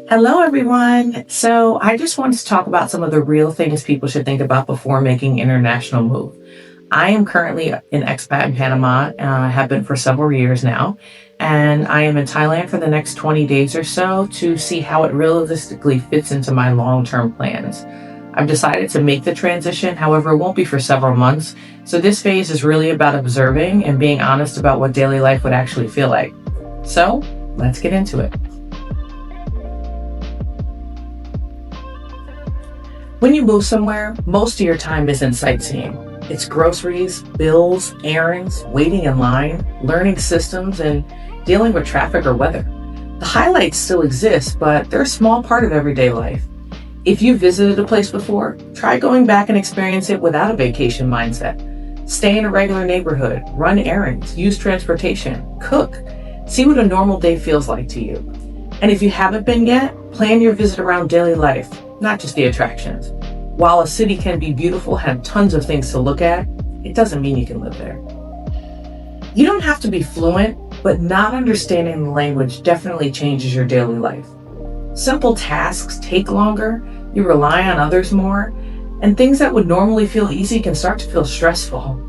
Hello, everyone. So, I just wanted to talk about some of the real things people should think about before making international move. I am currently an expat in Panama. Have been for several years now, and I am in Thailand for the next 20 days or so to see how it realistically fits into my long-term plans. I've decided to make the transition, however, it won't be for several months. So, this phase is really about observing and being honest about what daily life would actually feel like. So, let's get into it. When you move somewhere, most of your time isn't sightseeing. It's groceries, bills, errands, waiting in line, learning systems, and dealing with traffic or weather. The highlights still exist, but they're a small part of everyday life. If you visited a place before, try going back and experience it without a vacation mindset. Stay in a regular neighborhood, run errands, use transportation, cook. See what a normal day feels like to you. And if you haven't been yet, plan your visit around daily life, not just the attractions. While a city can be beautiful, have tons of things to look at, it doesn't mean you can live there. You don't have to be fluent, but not understanding the language definitely changes your daily life. Simple tasks take longer, you rely on others more, and things that would normally feel easy can start to feel stressful.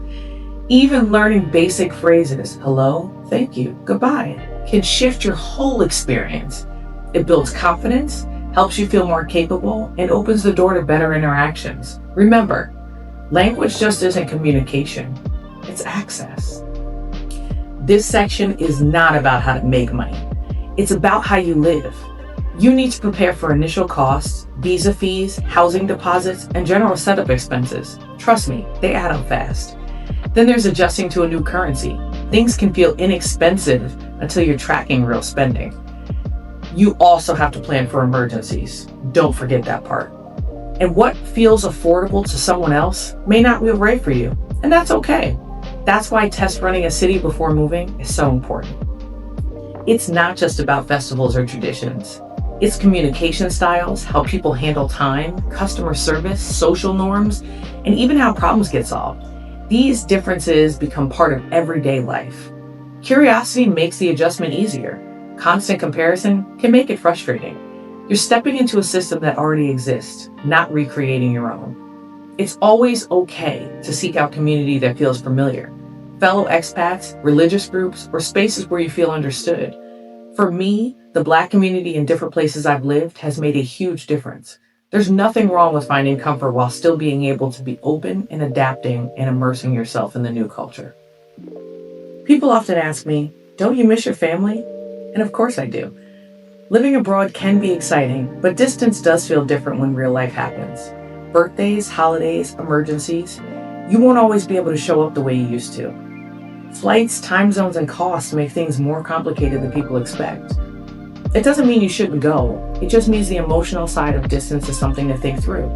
Even learning basic phrases, hello, thank you, goodbye, can shift your whole experience. It builds confidence, helps you feel more capable, and opens the door to better interactions. Remember, language just isn't communication, it's access. This section is not about how to make money. It's about how you live. You need to prepare for initial costs, visa fees, housing deposits, and general setup expenses. Trust me, they add up fast. Then there's adjusting to a new currency. Things can feel inexpensive until you're tracking real spending. You also have to plan for emergencies. Don't forget that part. And what feels affordable to someone else may not be right for you, and that's okay. That's why test running a city before moving is so important. It's not just about festivals or traditions. It's communication styles, how people handle time, customer service, social norms, and even how problems get solved. These differences become part of everyday life. Curiosity makes the adjustment easier. Constant comparison can make it frustrating. You're stepping into a system that already exists, not recreating your own. It's always okay to seek out community that feels familiar. Fellow expats, religious groups, or spaces where you feel understood. For me, the Black community in different places I've lived has made a huge difference. There's nothing wrong with finding comfort while still being able to be open and adapting and immersing yourself in the new culture. People often ask me, don't you miss your family? And of course I do. Living abroad can be exciting, but distance does feel different when real life happens. Birthdays, holidays, emergencies, you won't always be able to show up the way you used to. Flights, time zones, and costs make things more complicated than people expect. It doesn't mean you shouldn't go. It just means the emotional side of distance is something to think through,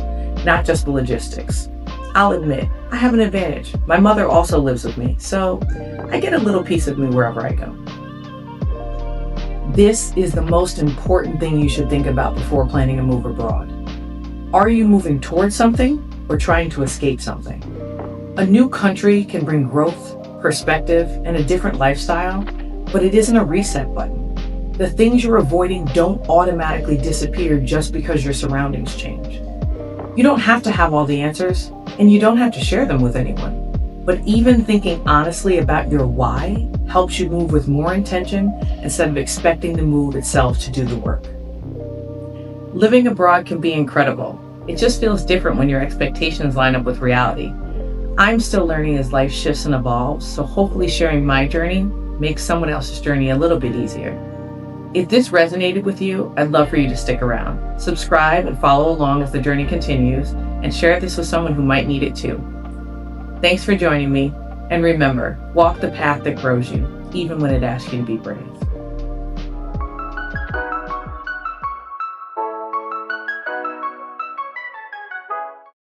not just the logistics. I'll admit, I have an advantage. My mother also lives with me, so I get a little piece of me wherever I go. This is the most important thing you should think about before planning a move abroad. Are you moving towards something or trying to escape something? A new country can bring growth, perspective, and a different lifestyle, but it isn't a reset button. The things you're avoiding don't automatically disappear just because your surroundings change. You don't have to have all the answers, and you don't have to share them with anyone. But even thinking honestly about your why helps you move with more intention instead of expecting the move itself to do the work. Living abroad can be incredible. It just feels different when your expectations line up with reality. I'm still learning as life shifts and evolves, so hopefully sharing my journey makes someone else's journey a little bit easier. If this resonated with you, I'd love for you to stick around. Subscribe and follow along as the journey continues, and share this with someone who might need it too. Thanks for joining me, and remember, walk the path that grows you, even when it asks you to be brave.